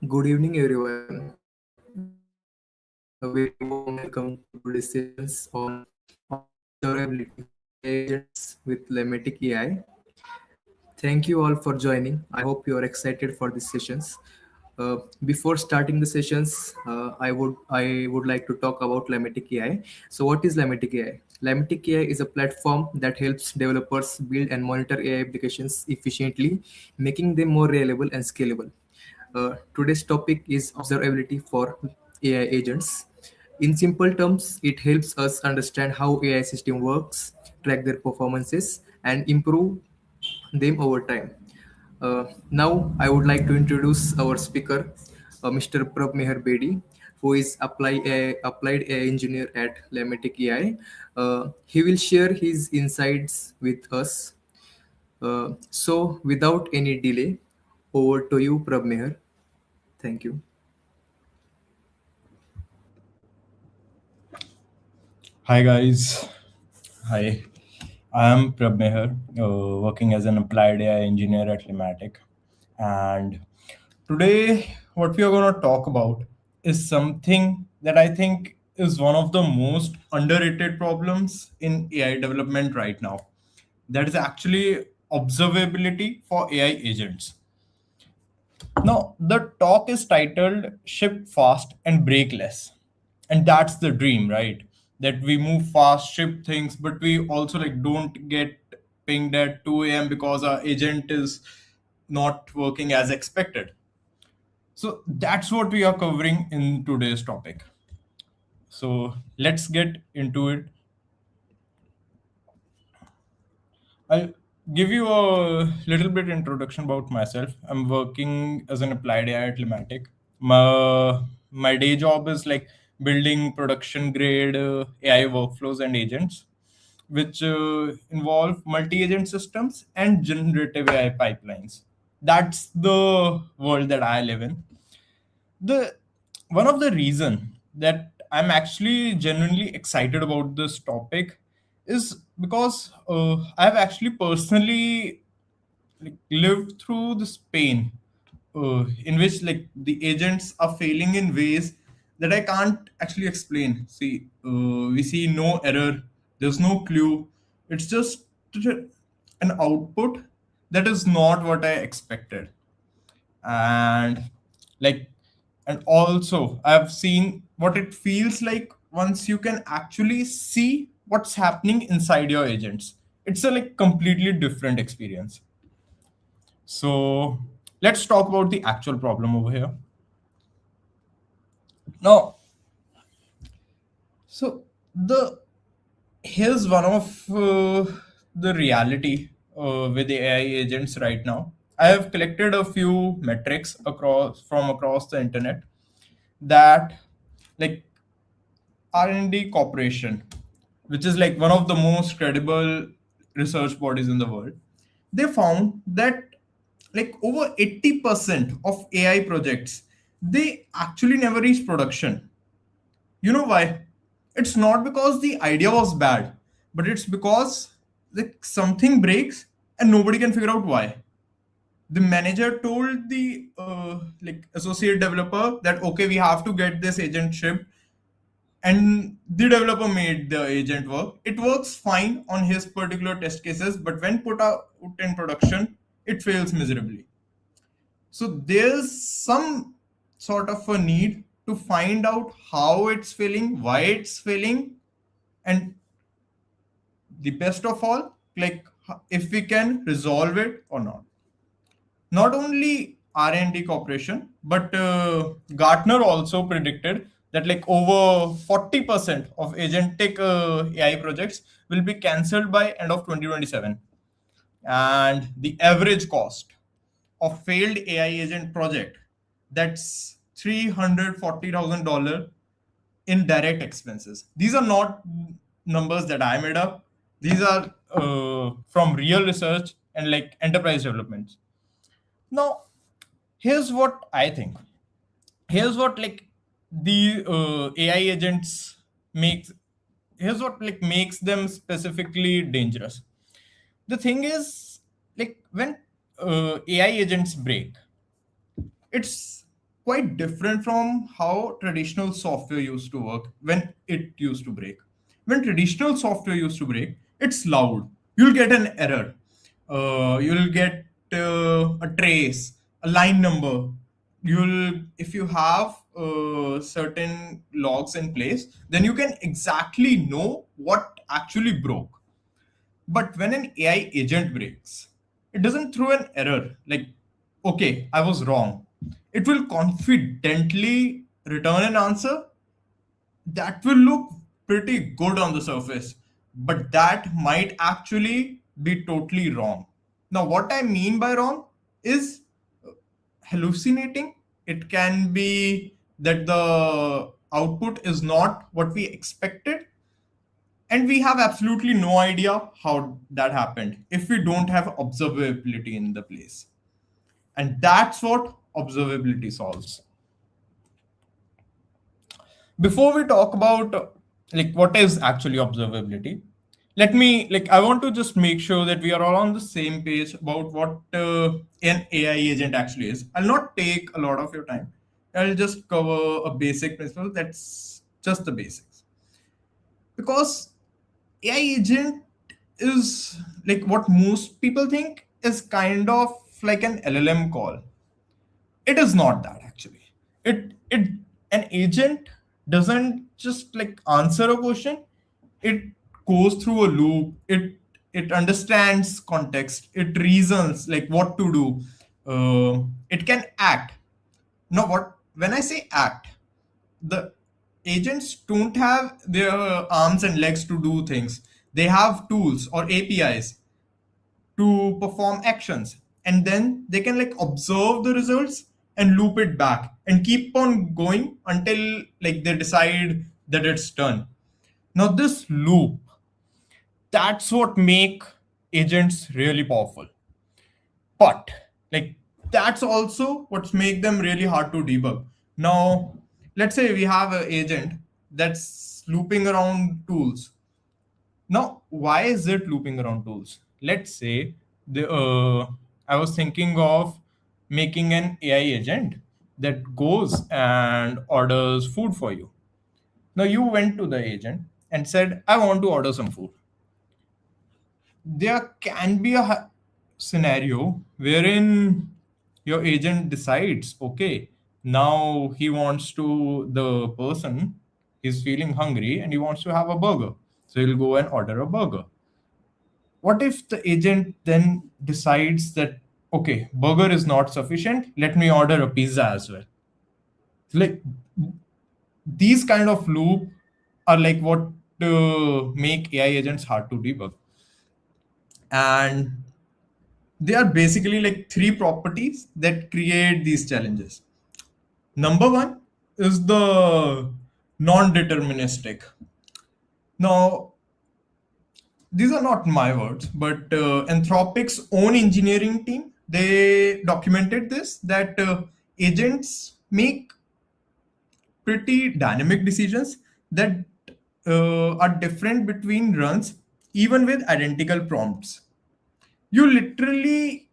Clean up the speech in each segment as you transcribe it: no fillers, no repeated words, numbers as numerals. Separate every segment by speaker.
Speaker 1: Good evening, everyone. A very warm welcome to today's sessions on observability for AI agents with Lamatic AI. Thank you all for joining. I hope you are excited for these sessions. Before starting the sessions, I would like to talk about Lamatic AI. So, what is Lamatic AI? Lamatic AI is a platform that helps developers build and monitor AI applications efficiently, making them more reliable and scalable. Today's topic is observability for AI agents. In simple terms, it helps us understand how AI system works, track their performances, and improve them over time. Now, I would like to introduce our speaker, Mr. Prab Meher Bedi, who is applied AI engineer at Lamatic AI. He will share his insights with us. So, without any delay, over to you, Prab Meher. Thank you.
Speaker 2: Hi guys. Hi. I am Prab Meher, working as an applied AI engineer at Lamatic. And today, what we are going to talk about is something that I think is one of the most underrated problems in AI development right now. That is actually observability for AI agents. Now, the talk is titled Ship Fast and Break Less. And that's the dream, right? That we move fast, ship things, but we also don't get pinged at 2 a.m. because our agent is not working as expected. So that's what we are covering in today's topic. So let's get into it. I'll give you a little bit introduction about myself. I'm working as an applied AI at Lamatic. My day job is building production grade AI workflows and agents, which involve multi-agent systems and generative AI pipelines. That's the world that I live in. The one of the reason that I'm actually genuinely excited about this topic is because I've actually personally lived through this pain in which the agents are failing in ways that I can't actually explain. See, we see no error, there's no clue, it's just an output that is not what I expected. And like and also I've seen what it feels like once you can actually see what's happening inside your agents. It's a completely different experience. So let's talk about the actual problem over here. Now, so the here's one of the reality with the AI agents right now. I have collected a few metrics across the internet that like R&D Corporation, which is one of the most credible research bodies in the world, they found that over 80% of AI projects they actually never reach production. You know why? It's not because the idea was bad, but it's because something breaks and nobody can figure out why. The manager told the associate developer that okay, we have to get this agent shipped, and the developer made the agent work. It works fine on his particular test cases, but when put out in production, it fails miserably. So there's some sort of a need to find out how it's failing, why it's failing, and the best of all, if we can resolve it or not. Not only R&D Corporation, but Gartner also predicted that over 40% of agentic AI projects will be cancelled by end of 2027. And the average cost of failed AI agent project, that's $340,000 in direct expenses. These are not numbers that I made up. These are from real research and enterprise developments. Now, here's what I think. Here's what the AI agents makes. Here's what makes them specifically dangerous. The thing is, when AI agents break, it's quite different from how traditional software used to work when it used to break. When traditional software used to break, it's loud. You'll get an error. You'll get a trace, a line number. You'll, if you have certain logs in place, then you can exactly know what actually broke. But when an AI agent breaks, it doesn't throw an error like, okay, I was wrong. It will confidently return an answer that will look pretty good on the surface, but that might actually be totally wrong. Now, what I mean by wrong is hallucinating. It can be that the output is not what we expected, and we have absolutely no idea how that happened if we don't have observability in the place. And that's what observability solves. Before we talk about like what is actually observability, let me like I want to just make sure that we are all on the same page about what an AI agent actually is. I'll not take a lot of your time. I'll just cover a basic principle. That's just the basics. Because AI agent is like what most people think is kind of like an LLM call. It is not that actually. It an agent doesn't just like answer a question. It goes through a loop. It understands context. It reasons like what to do. It can act. Now, what when I say act, the agents don't have their arms and legs to do things. They have tools or APIs to perform actions, and then they can like observe the results and loop it back and keep on going until like they decide that it's done. Now this loop, that's what make agents really powerful, but like that's also what's make them really hard to debug. Now let's say we have an agent that's looping around tools. Now, why is it looping around tools? Let's say I was thinking of making an AI agent that goes and orders food for you. Now, you went to the agent and said, I want to order some food. There can be a scenario wherein your agent decides, okay, now he wants to, the person is feeling hungry and he wants to have a burger. So he'll go and order a burger. What if the agent then decides that, okay, burger is not sufficient, let me order a pizza as well? Like these kind of loop are like what make AI agents hard to debug. And they are basically like three properties that create these challenges. Number one is the non-deterministic. Now, these are not my words, but Anthropic's own engineering team, they documented this that agents make pretty dynamic decisions that are different between runs, even with identical prompts. You literally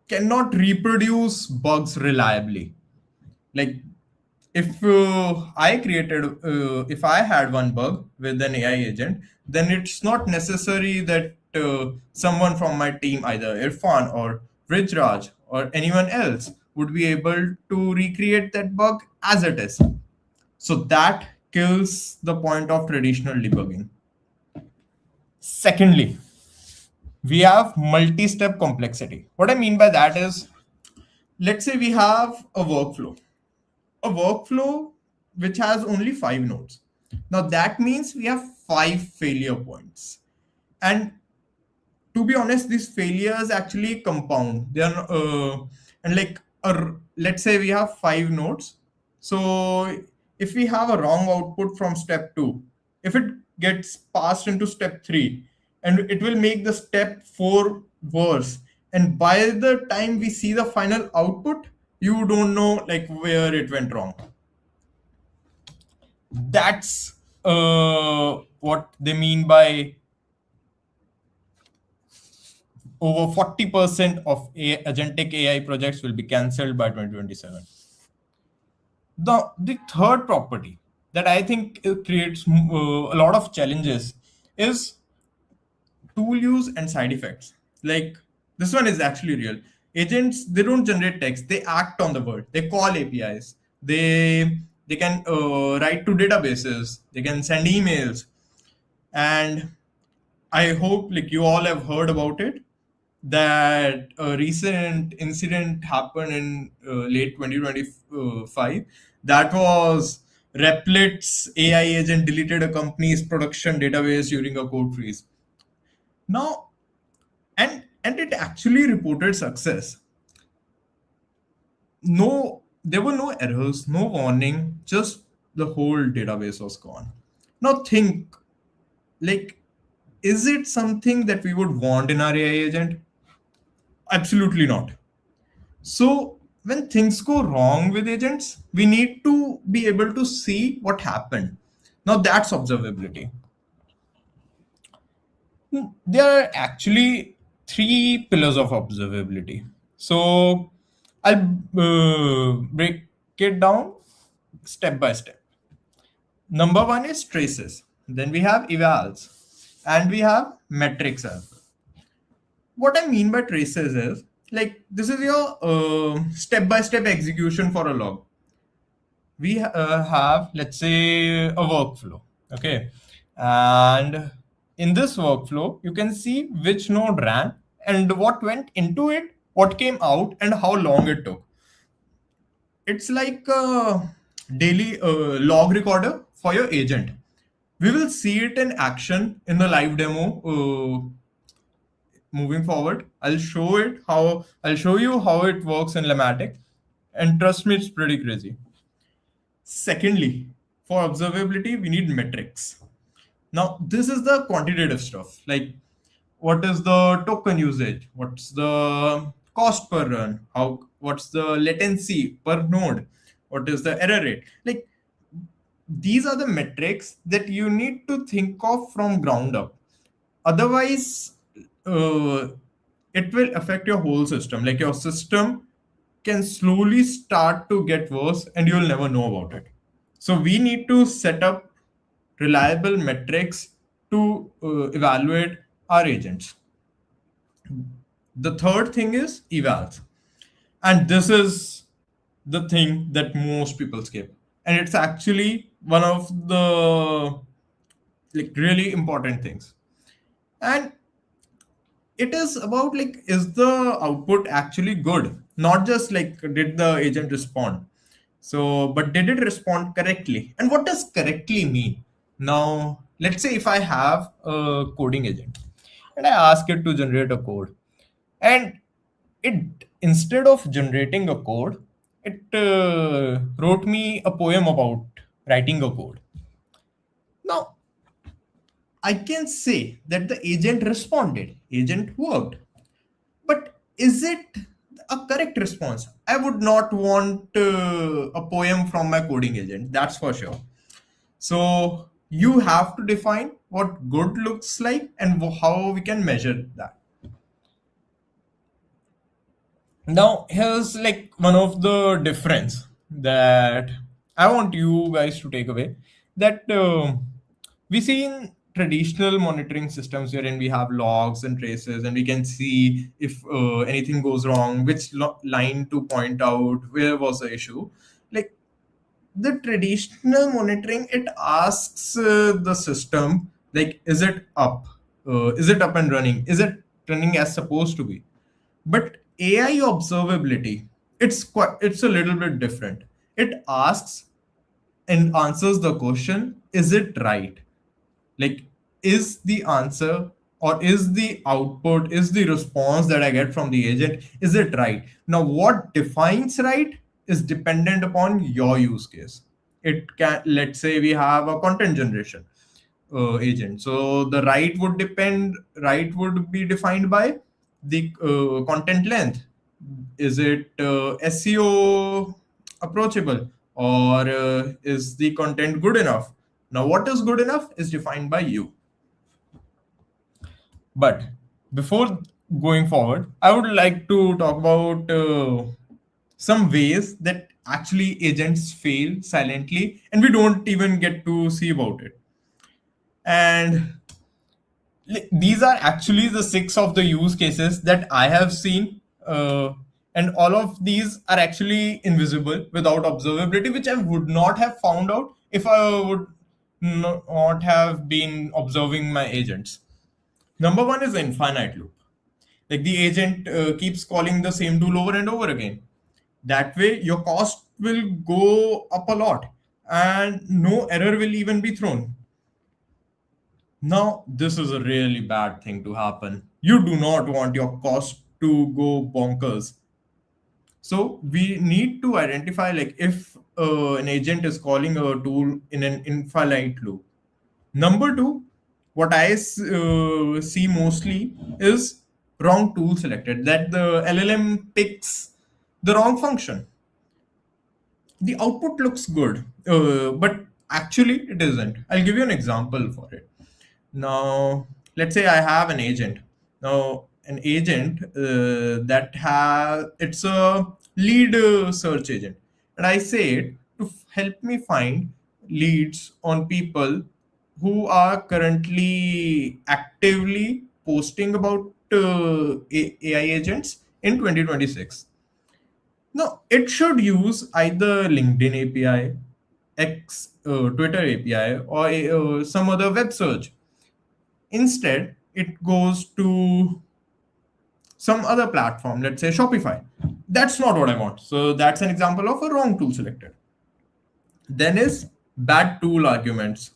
Speaker 2: cannot reproduce bugs reliably. Like if if I had one bug with an AI agent, then it's not necessary that someone from my team, either Irfan or Raj or anyone else, would be able to recreate that bug as it is. So that kills the point of traditional debugging. Secondly, we have multi-step complexity. What I mean by that is, let's say we have a workflow which has only 5 nodes. Now that means we have 5 failure points. And to be honest, these failures actually compound. They are, and like, let's say we have 5 nodes. So if we have a wrong output from step 2, if it gets passed into step 3, and it will make the step 4 worse. And by the time we see the final output, you don't know like where it went wrong. That's what they mean by over 40% of agentic AI projects will be cancelled by 2027. The third property that I think creates a lot of challenges is tool use and side effects. Like, this one is actually real. Agents, they don't generate text, they act on the word, they call APIs, they can write to databases, they can send emails. And I hope like you all have heard about it, that a recent incident happened in late 2025. That was Replit's AI agent deleted a company's production database during a code freeze. Now, and it actually reported success. No, there were no errors, no warning, just the whole database was gone. Now think, like, is it something that we would want in our AI agent? Absolutely not. So when things go wrong with agents, we need to be able to see what happened. Now that's observability. There are actually three pillars of observability. So I'll break it down step by step. Number one is traces. Then we have evals, and we have metrics as well. What I mean by traces is, like, this is your step by step execution for a log. We have, let's say, a workflow. Okay. And in this workflow, you can see which node ran and what went into it, what came out, and how long it took. It's like a daily log recorder for your agent. We will see it in action in the live demo. Moving forward, I'll show you how it works in Lamatic, and trust me, it's pretty crazy. Secondly, for observability, we need metrics. Now, this is the quantitative stuff, like what is the token usage, what's the cost per run, what's the latency per node, what is the error rate. Like, these are the metrics that you need to think of from ground up. Otherwise, uh, it will affect your whole system. Like, your system can slowly start to get worse and you'll never know about it. So we need to set up reliable metrics to evaluate our agents. The third thing is evals. And this is the thing that most people skip. And it's actually one of the like really important things. And it is about, like, is the output actually good, not just like did the agent respond. So but did it respond correctly, and what does correctly mean? Now let's say if I have a coding agent and I ask it to generate a code, and it, instead of generating a code, it wrote me a poem about writing a code. Now I can say that the agent responded, agent worked. But is it a correct response? I would not want a poem from my coding agent, that's for sure. So you have to define what good looks like and how we can measure that. Now, here's like one of the difference that I want you guys to take away, that we see in traditional monitoring systems wherein we have logs and traces and we can see if anything goes wrong, which line to point out, where was the issue. Like, the traditional monitoring, it asks the system, like, is it up and running, is it running as supposed to be. But AI observability, it's a little bit different. It asks and answers the question, is it right? Like, is the answer, or is the output, is the response that I get from the agent, is it right? Now what defines right is dependent upon your use case. It can, let's say we have a content generation agent, so the right would be defined by the content length. Is it SEO approachable, or is the content good enough? Now what is good enough is defined by you. But before going forward, I would like to talk about some ways that actually agents fail silently and we don't even get to see about it. And these are actually the six of the use cases that I have seen. And all of these are actually invisible without observability, which I would not have found out if I would not have been observing my agents. Number one is infinite loop. Like the agent keeps calling the same tool over and over again. That way, your cost will go up a lot and no error will even be thrown. Now, this is a really bad thing to happen. You do not want your cost to go bonkers. So, we need to identify like if an agent is calling a tool in an infinite loop. Number two, what I see mostly is wrong tool selected, that the LLM picks the wrong function. The output looks good, but actually it isn't. I'll give you an example for it. Now, let's say I have an agent. Now, an agent that has it's a lead search agent, and I say it to help me find leads on people who are currently actively posting about AI agents in 2026. No, it should use either LinkedIn API, Twitter API, or some other web search. Instead, it goes to some other platform, let's say Shopify. That's not what I want. So that's an example of a wrong tool selected. Then is bad tool arguments.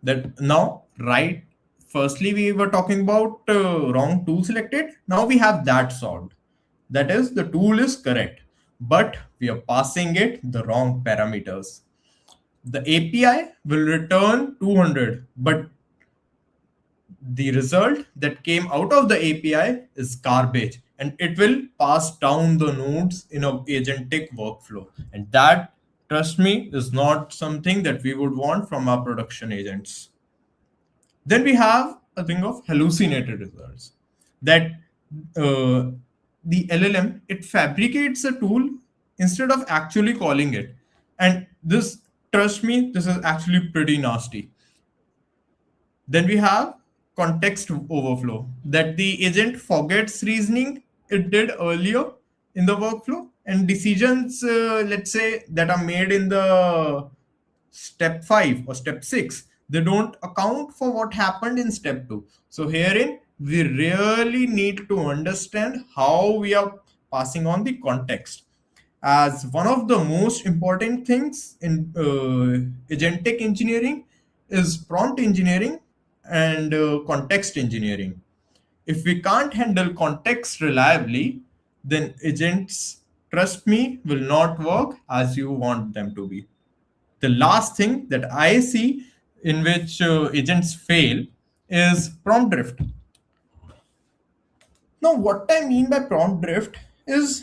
Speaker 2: That now, right? Firstly, we were talking about wrong tool selected. Now we have that solved. That is, the tool is correct, but we are passing it the wrong parameters. The API will return 200, but the result that came out of the API is garbage and it will pass down the nodes in a agentic workflow. And that, trust me, is not something that we would want from our production agents. Then we have a thing of hallucinated results, that uh, the LLM, it fabricates a tool instead of actually calling it. And this, trust me, this is actually pretty nasty. Then we have context overflow, that the agent forgets reasoning it did earlier in the workflow, and decisions, let's say, that are made in the step 5 or step 6, they don't account for what happened in step 2. So herein we really need to understand how we are passing on the context, as one of the most important things in agentic engineering is prompt engineering and context engineering. If we can't handle context reliably, then agents, trust me, will not work as you want them to be. The last thing that I see in which agents fail is prompt drift. Now, what I mean by prompt drift is,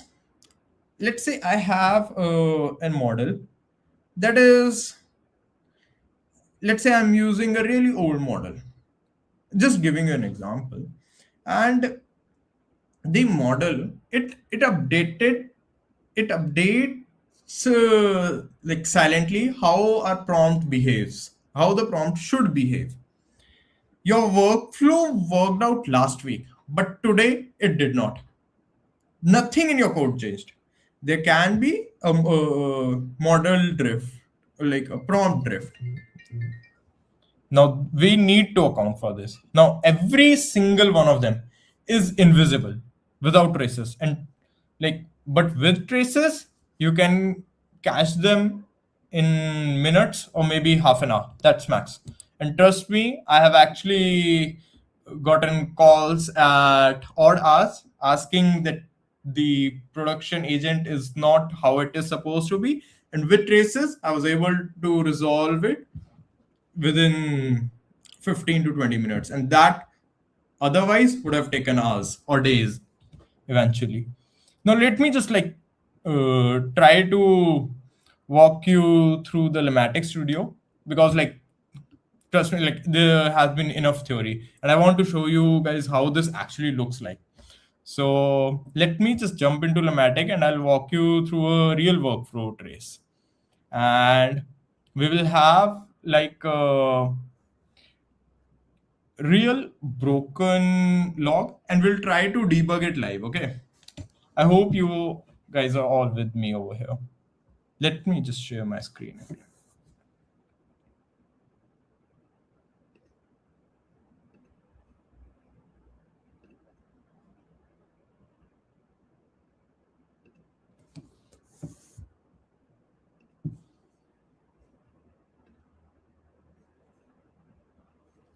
Speaker 2: let's say I have a model that is, let's say I'm using a really old model, just giving you an example, and the model, it updates like silently how our prompt behaves, how the prompt should behave. Your workflow worked out last week, but today it did not. Nothing in your code changed. There can be a model drift, like a prompt drift. Now we need to account for this. Now every single one of them is invisible without traces, and like, but with traces you can catch them in minutes or maybe half an hour. That's max. And trust me, I have actually gotten calls at odd hours asking that the production agent is not how it is supposed to be. And with traces, I was able to resolve it within 15 to 20 minutes, and that otherwise would have taken hours or days eventually. Now let me just like try to walk you through the Lamatic studio, because like, trust me, like there has been enough theory and I want to show you guys how this actually looks like. So let me just jump into Lamatic and I'll walk you through a real workflow trace. And we will have like a real broken log and we'll try to debug it live. Okay. I hope you guys are all with me over here. Let me just share my screen again.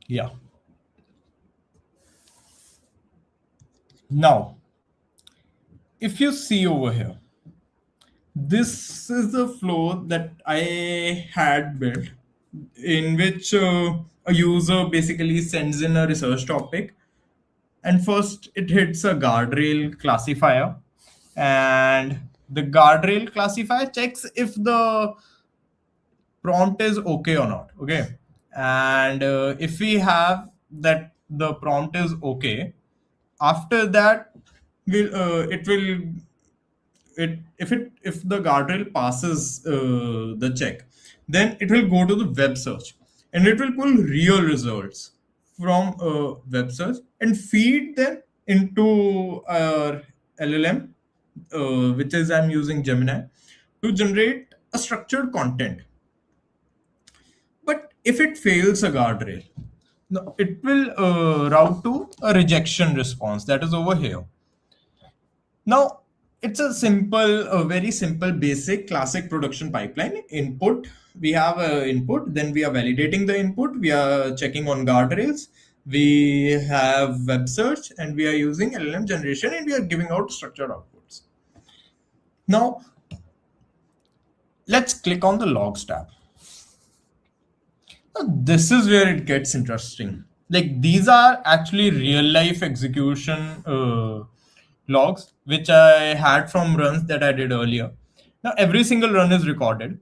Speaker 2: Yeah. Now, if you see over here, this is the flow that I had built in which a user basically sends in a research topic, and first it hits a guardrail classifier, and the guardrail classifier checks if the prompt is okay or not. Okay. And if we have that the prompt is okay, after that it will if the guardrail passes the check, then it will go to the web search and it will pull real results from web search and feed them into our LLM, which is I'm using Gemini to generate a structured content. But if it fails a guardrail, no, it will route to a rejection response that is over here. Now, it's a very simple, basic, classic production pipeline. Input, we have input, then we are validating the input, we are checking on guardrails, we have web search, and we are using LLM generation, and we are giving out structured outputs. Now, let's click on the logs tab. Now, this is where it gets interesting. Like these are actually real life execution logs, which I had from runs that I did earlier. Now, every single run is recorded,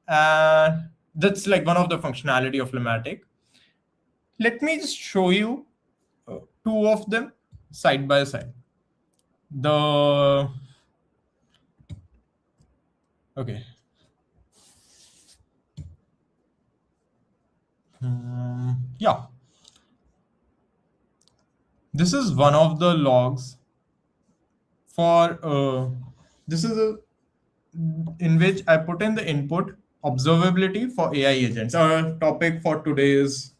Speaker 2: and that's like one of the functionality of Lamatic. Let me just show you two of them side by side. The okay. Yeah, this is one of the logs for this is a in which I put in the input observability for AI agents. Our topic for today's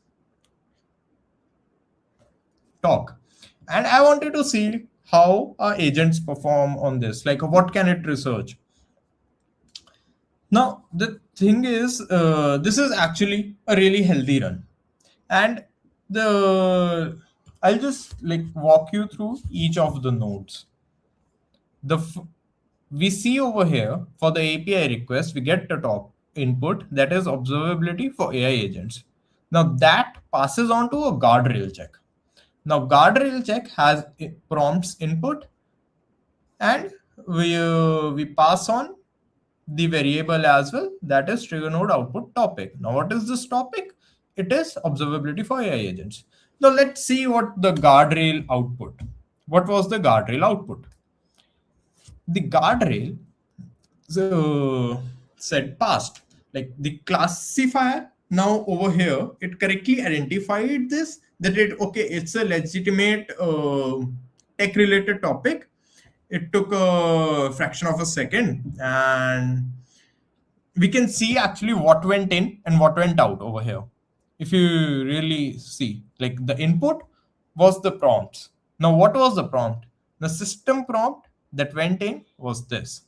Speaker 2: talk. And I wanted to see how our agents perform on this. Like, what can it research? Now, the thing is, this is actually a really healthy run. And the I'll just like walk you through each of the nodes. We see over here for the API request, we get the top input that is observability for AI agents. Now that passes on to a guardrail check. Now guardrail check has prompts input, and we pass on the variable as well, that is trigger node output topic. Now what is this topic? It is observability for AI agents. Now let's see what the guardrail output. What was the guardrail output? The guardrail said passed. Like the classifier now over here, it correctly identified this, that it okay, it's a legitimate tech related topic. It took a fraction of a second, and we can see actually what went in and what went out over here. If you really see, like the input was the prompts. Now what was the prompt? The system prompt that went in was this.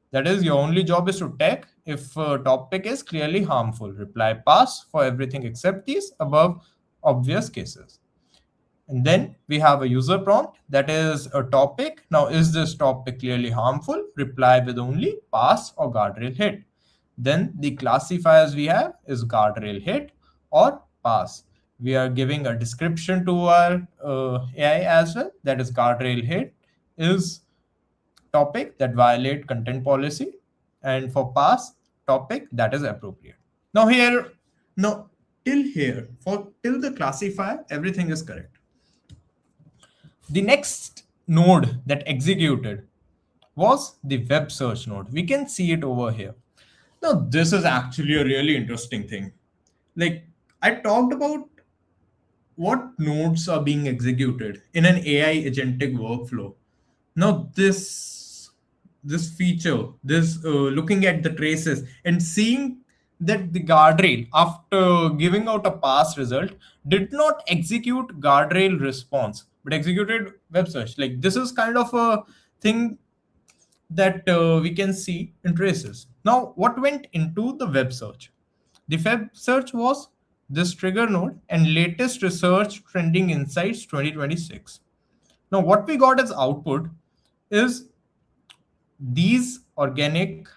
Speaker 2: That is, your only job is to check if a topic is clearly harmful. Reply pass for everything except these above obvious cases. And then we have a user prompt that is a topic. Now, is this topic clearly harmful? Reply with only pass or guardrail hit. Then the classifiers we have is guardrail hit or pass. We are giving a description to our AI as well. That is guardrail hit is topic that violate content policy, and for pass topic that is appropriate. Now here, till here, for till the classifier, everything is correct. The next node that executed was the web search node. We can see it over here. Now, this is actually a really interesting thing. Like, I talked about what nodes are being executed in an AI agentic workflow. Now, this feature, this looking at the traces and seeing that the guardrail, after giving out a pass result, did not execute guardrail response, but executed web search. Like this is kind of a thing that we can see in traces. Now, what went into the web search? The web search was this trigger node and latest research trending insights 2026. Now, what we got as output is these organic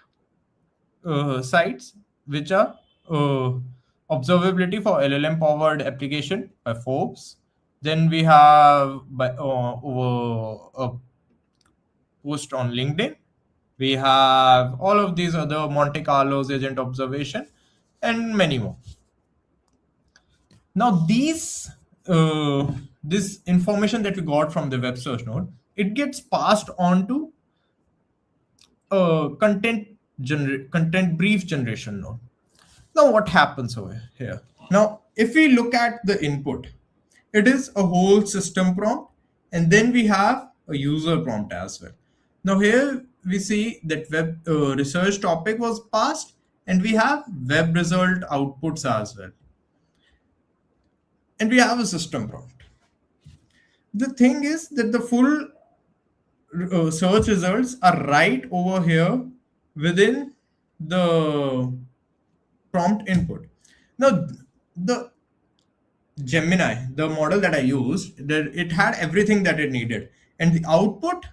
Speaker 2: sites, which are uh, observability for LLM powered application by Forbes. Then we have a post on LinkedIn. We have all of these other Monte Carlo's agent observation and many more. Now this information that we got from the web search node, it gets passed on to content brief generation node. Now what happens over here? Now if we look at the input, it is a whole system prompt, and then we have a user prompt as well. Now here we see that web research topic was passed, and we have web result outputs as well, and we have a system prompt. The thing is that the full search results are right over here within the prompt input. Now, the Gemini, the model that I used, that it had everything that it needed, and the output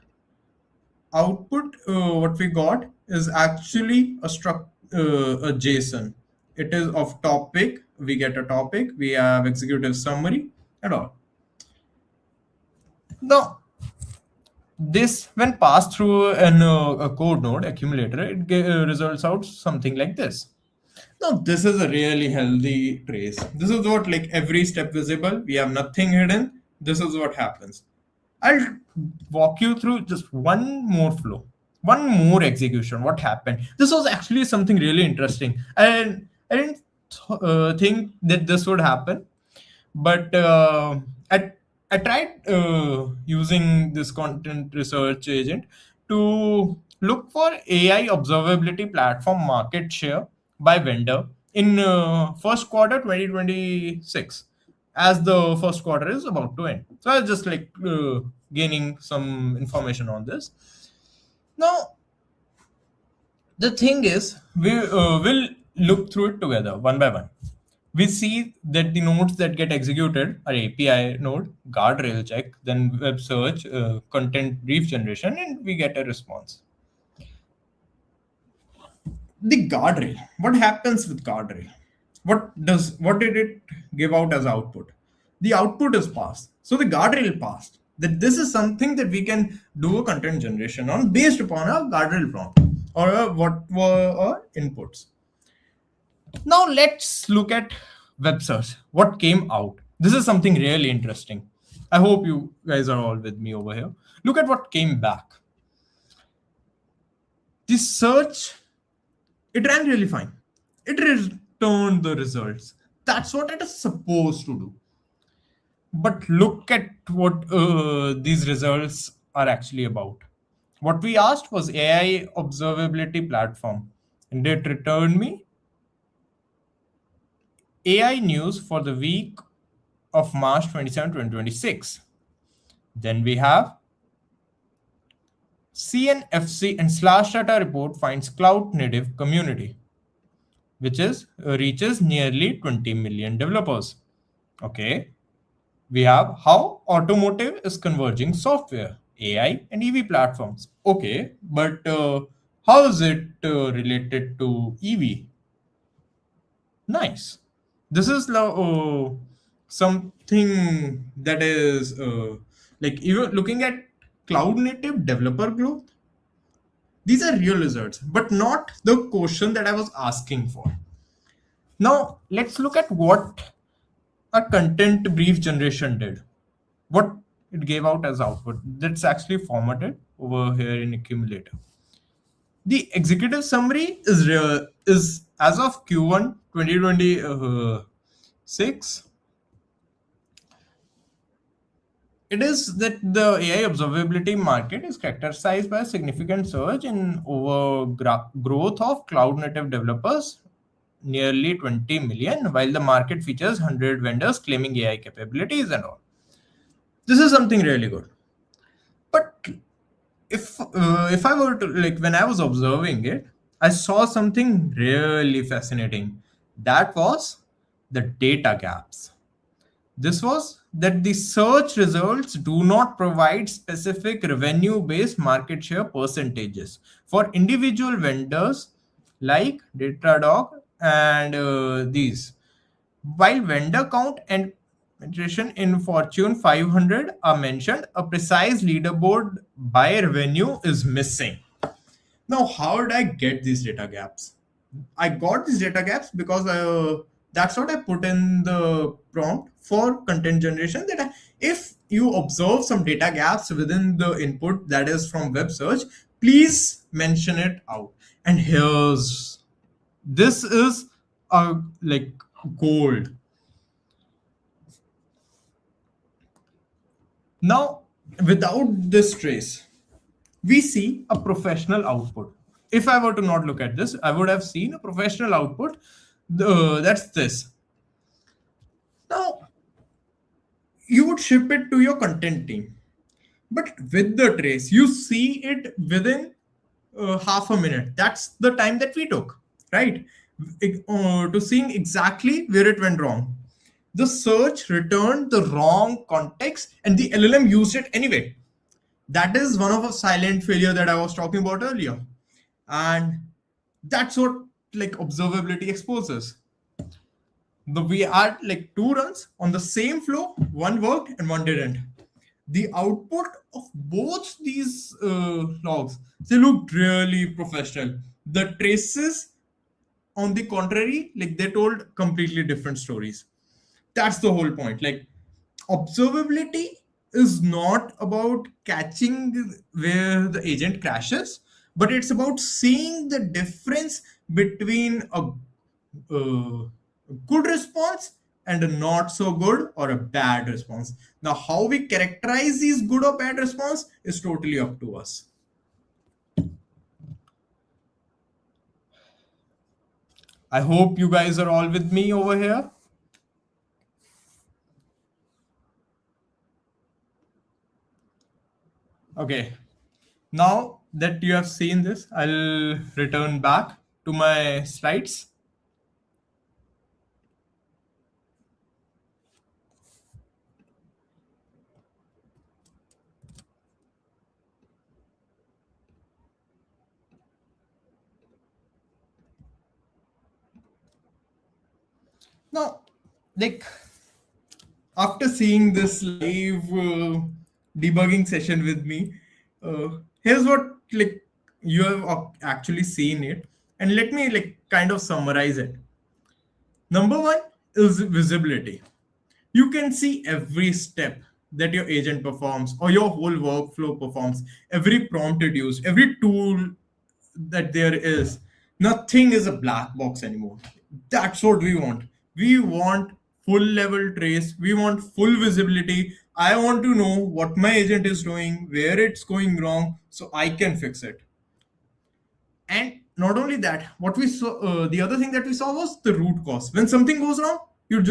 Speaker 2: what we got is actually a JSON. It is of topic. We get a topic. We have executive summary and all. Now, this when passed through a code node accumulator, it results out something like this. Now this is a really healthy trace. This is what, like, every step visible, we have nothing hidden. This is what happens. I'll walk you through just one more flow, one more execution. What happened? This was actually something really interesting, and I didn't think that this would happen, but I tried using this content research agent to look for AI observability platform market share by vendor in first quarter 2026, as the first quarter is about to end. So I was just like gaining some information on this. Now the thing is, we will look through it together one by one. We see that the nodes that get executed are API node, guardrail check, then web search, content brief generation, and we get a response. The guardrail. What happens with guardrail? What did it give out as output? The output is passed. So the guardrail passed. That this is something that we can do a content generation on based upon a guardrail prompt or what were our inputs. Now let's look at web search. What came out? This is something really interesting. I hope you guys are all with me over here. Look at what came back. The search, it ran really fine. It returned the results. That's what it is supposed to do. But look at what these results are actually about. What we asked was AI observability platform, and it returned me AI news for the week of March 27, 2026. Then we have CNFC and slash data report finds cloud native community, which is reaches nearly 20 million developers. Okay. We have how automotive is converging software, AI, and EV platforms. Okay, but how is it related to EV? Nice. This is something that is like even looking at cloud native developer growth. These are real results, but not the question that I was asking for. Now, let's look at what a content brief generation did. What it gave out as output. That's actually formatted over here in accumulator. The executive summary is as of Q1 2026. It is that the AI observability market is characterized by a significant surge in growth of cloud native developers, nearly 20 million, while the market features 100 vendors claiming AI capabilities and all. This is something really good. But if I were to, like, when I was observing it, I saw something really fascinating. That was the data gaps. This was that the search results do not provide specific revenue based market share percentages for individual vendors like Datadog and these. While vendor count and penetration in Fortune 500 are mentioned, a precise leaderboard by revenue is missing. Now, how did I get these data gaps? I got these data gaps because that's what I put in the prompt for content generation. If you observe some data gaps within the input that is from web search, please mention it out. And here's this is a like gold. Now, without this trace, we see a professional output. If I were to not look at this, I would have seen a professional output. That's this. Now, you would ship it to your content team. But with the trace, you see it within half a minute. That's the time that we took, right? To seeing exactly where it went wrong. The search returned the wrong context and the LLM used it anyway. That is one of a silent failure that I was talking about earlier. And that's what like observability exposes. We had like two runs on the same flow, one worked and one didn't. The output of both these logs, they looked really professional. The traces, on the contrary, like they told completely different stories. That's the whole point. Like observability is not about catching where the agent crashes, but it's about seeing the difference between uh, good response and a not so good or a bad response. Now, how we characterize these good or bad response is totally up to us. I hope you guys are all with me over here. Okay. Now that you have seen this, I'll return back to my slides. Now, like after seeing this live debugging session with me, here's what like you have actually seen it, and let me like kind of summarize it. Number one is visibility. You can see every step that your agent performs or your whole workflow performs, every prompt it used, every tool that there is. Nothing is a black box anymore. That's what we want. We want full level trace. We want full visibility. I want to know what my agent is doing, where it's going wrong, so I can fix it. And not only that, what we saw, the other thing that we saw was the root cause. When something goes wrong, you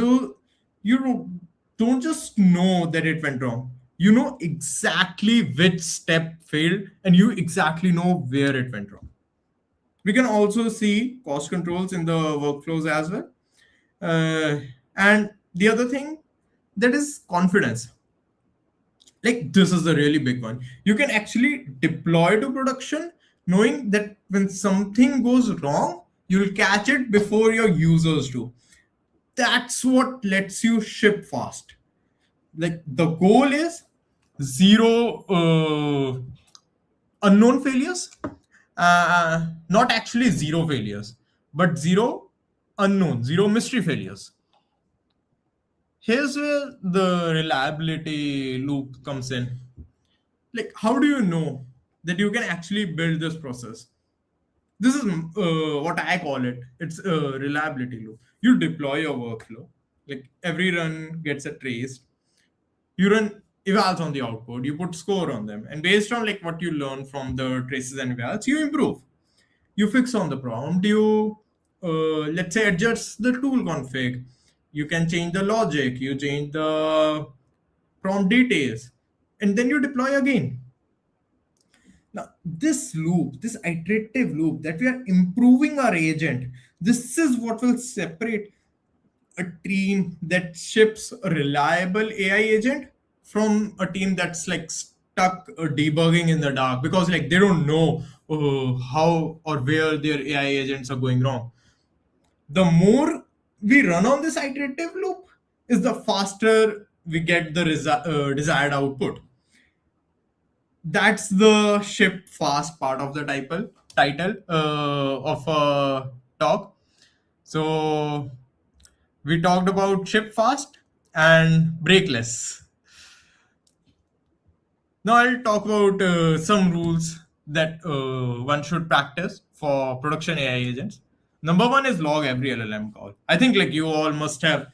Speaker 2: don't just know that it went wrong. You know exactly which step failed, and you exactly know where it went wrong. We can also see cost controls in the workflows as well. And the other thing, that is confidence. Like this is the really big one. You can actually deploy to production knowing that when something goes wrong, you'll catch it before your users do. That's what lets you ship fast. Like the goal is zero unknown failures, not actually zero failures, but zero unknown, zero mystery failures. Here's where the reliability loop comes in. Like, how do you know that you can actually build this process? This is what I call it. It's a reliability loop. You deploy your workflow, like every run gets a trace. You run evals on the output, you put score on them, and based on like what you learn from the traces and evals, you improve. You fix on the prompt, you let's say adjust the tool config, you can change the logic, you change the prompt details, and then you deploy again. Now this loop, this iterative loop, that we are improving our agent, this is what will separate a team that ships a reliable AI agent from a team that's like stuck debugging in the dark, because like they don't know how or where their AI agents are going wrong. The more we run on this iterative loop, is the faster we get the desired output. That's the ship fast part of the title of a talk. So we talked about ship fast and breakless. Now I'll talk about some rules that one should practice for production AI agents. Number one is log every LLM call. I think like you all must have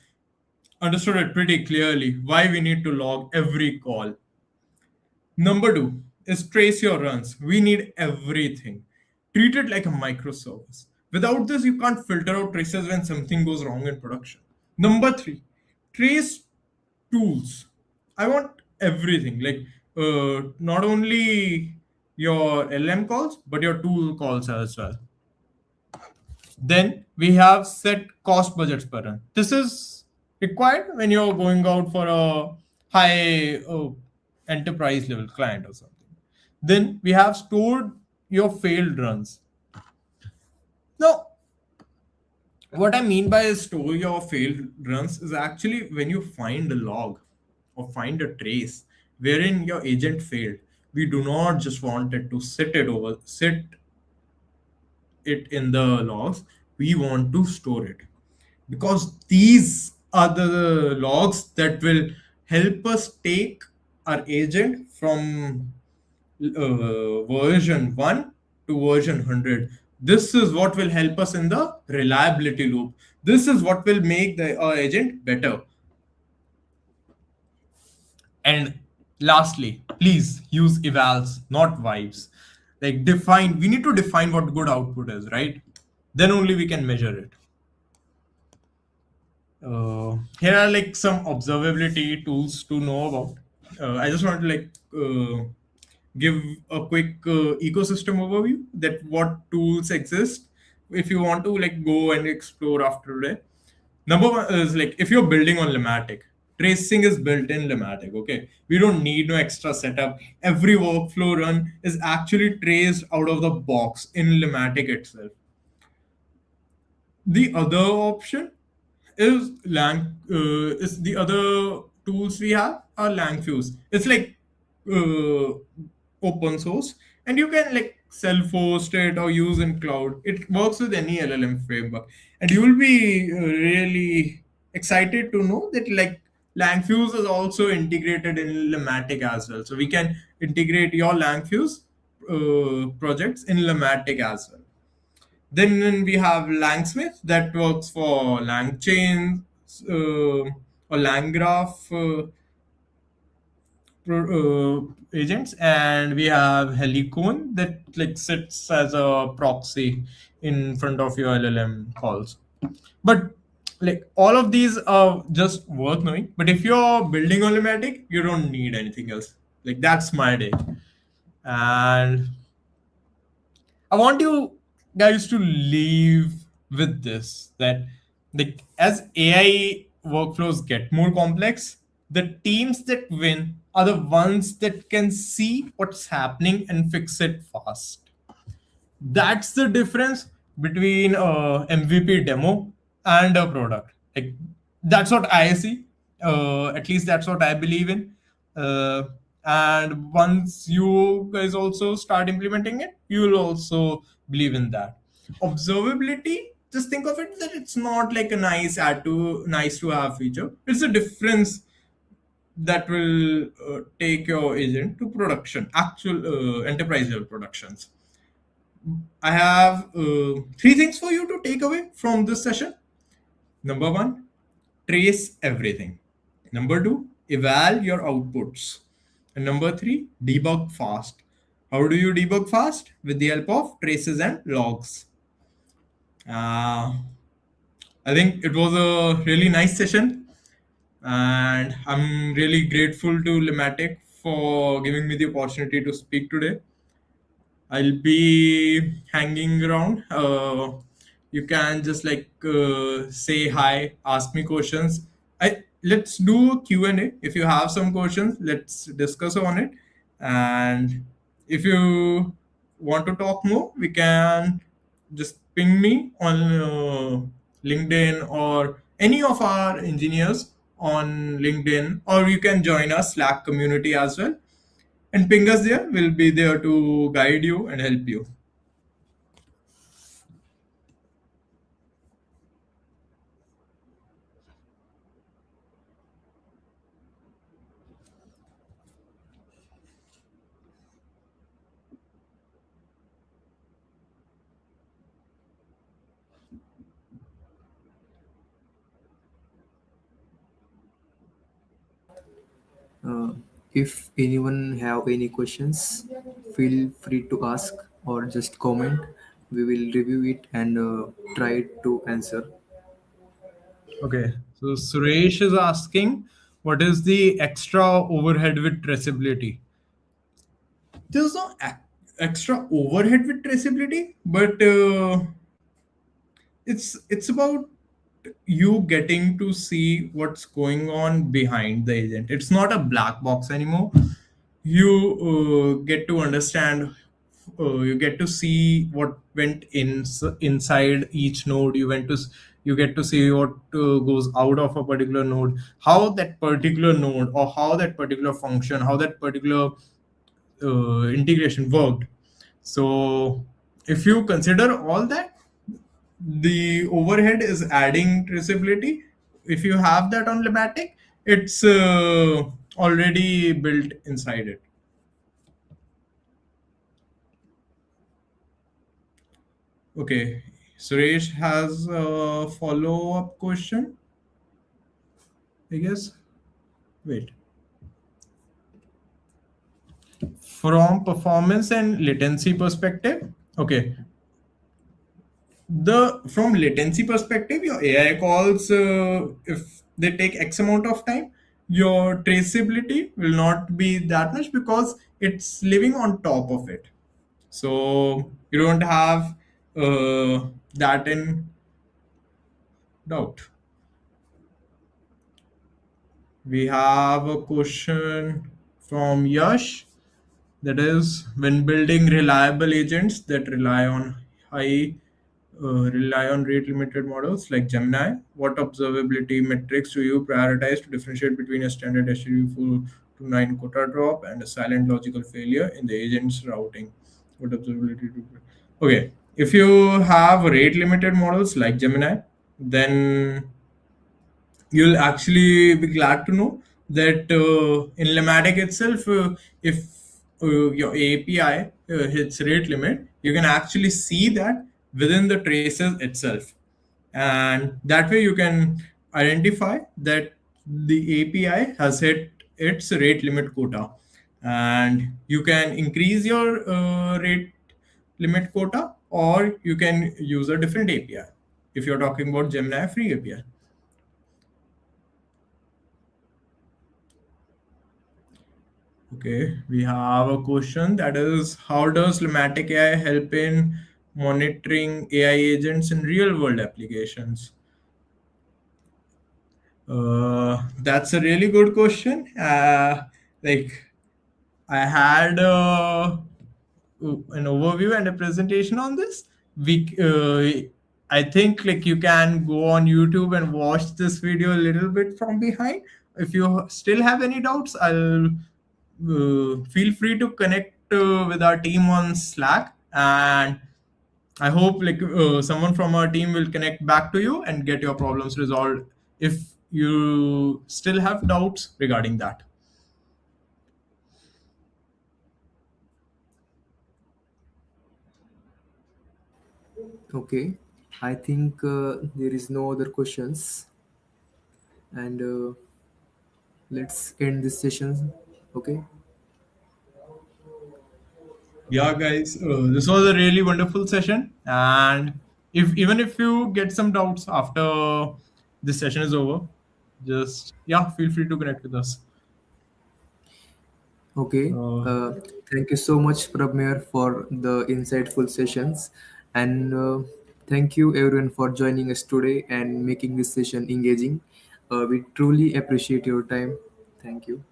Speaker 2: understood it pretty clearly why we need to log every call. Number two is trace your runs. We need everything. Treat it like a microservice. Without this, you can't filter out traces when something goes wrong in production. Number three, trace tools. I want everything, like not only your LM calls, but your tool calls as well. Then we have set cost budgets per run. This is required when you're going out for a high enterprise level client or something. Then we have stored your failed runs. Now, what I mean by store your failed runs is actually when you find a log or find a trace wherein your agent failed. We do not just want it to sit it in the logs. We want to store it, because these are the logs that will help us take our agent from version 1 to version 100. This is what will help us in the reliability loop. This is what will make our agent better. And lastly, please use evals, not vibes. Like define, we need to define what good output is, right? Then only we can measure it. Here are like some observability tools to know about. I just want to like give a quick ecosystem overview that what tools exist if you want to like go and explore after today. Number one is like if you're building on Lamatic, tracing is built in Lamatic. Okay, we don't need no extra setup. Every workflow run is actually traced out of the box in Lamatic itself. The other option is the other tools we have are Langfuse. It's like uh, open source, and you can like self-host it or use in cloud. It works with any LLM framework, and you will be really excited to know that like Langfuse is also integrated in Lamatic as well. So we can integrate your Langfuse projects in Lamatic as well. Then we have Langsmith that works for LangChain or LangGraph agents, and we have Helicon that like sits as a proxy in front of your LLM calls. But like all of these are just worth knowing. But if you're building on Lamatic, you don't need anything else. Like that's my day, and I want you guys to leave with this that like as AI workflows get more complex, the teams that win are the ones that can see what's happening and fix it fast. That's the difference between a MVP demo and a product. Like that's what I see. At least that's what I believe in. Uh, and once you guys also start implementing it, you will also believe in that. Observability just think of it that it's not like a nice to have feature. It's a difference that will take your agent to production, actual enterprise level productions. I have three things for you to take away from this session. Number one, trace everything. Number two, eval your outputs. And number three, debug fast. How do you debug fast? With the help of traces and logs. Uh, I think it was a really nice session, and I'm really grateful to Lamatic for giving me the opportunity to speak today. I'll be hanging around. You can just say hi, ask me questions. I Let's do Q and A. If you have some questions, let's discuss on it. And if you want to talk more, we can just ping me on LinkedIn or any of our engineers on LinkedIn, or you can join our Slack community as well and ping us there. We'll be there to guide you and help you.
Speaker 1: Uh, if anyone have any questions, feel free to ask or just comment. We will review it and try to answer.
Speaker 2: Okay, so Suresh is asking, what is the extra overhead with traceability? There's no extra overhead with traceability, but it's about you getting to see what's going on behind the agent. It's not a black box anymore. You get to understand, you get to see what went inside each node. You get to see what goes out of a particular node, how that particular node or how that particular function, how that particular integration worked. So if you consider all that, the overhead is adding traceability. If you have that on Lamatic, it's already built inside it. Okay, Suresh has a follow-up question, I guess. Wait. From performance and latency perspective, okay, the from latency perspective, your AI calls, if they take X amount of time, your traceability will not be that much because it's living on top of it. So you don't have that in doubt. We have a question from Yash, that is, when building reliable agents that high rely on rate limited models like Gemini, what observability metrics do you prioritize to differentiate between a standard HTTP full to 9 quota drop and a silent logical failure in the agent's routing? What observability do? Okay, if you have rate limited models like Gemini, then you'll actually be glad to know that in Lamatic itself, if your API hits rate limit, you can actually see that within the traces itself. And that way you can identify that the API has hit its rate limit quota. And you can increase your rate limit quota, or you can use a different API if you're talking about Gemini free API. Okay, we have a question that is, how does Lamatic AI help in monitoring AI agents in real world applications? That's a really good question. Like I had an overview and a presentation on this. I think like you can go on YouTube and watch this video a little bit from behind. If you still have any doubts, I'll feel free to connect with our team on Slack, and I hope like someone from our team will connect back to you and get your problems resolved if you still have doubts regarding that.
Speaker 1: Okay, I think there is no other questions, and let's end this session. Okay.
Speaker 2: Yeah, guys, this was a really wonderful session. And if even if you get some doubts after this session is over, just yeah, feel free to connect with us.
Speaker 1: Okay.
Speaker 2: Uh,
Speaker 1: Uh, Thank you so much, Prabmeer, for the insightful sessions. And thank you, everyone, for joining us today and making this session engaging. We truly appreciate your time. Thank you.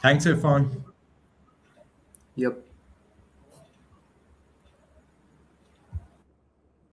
Speaker 2: Thanks, Irfan.
Speaker 1: Yep.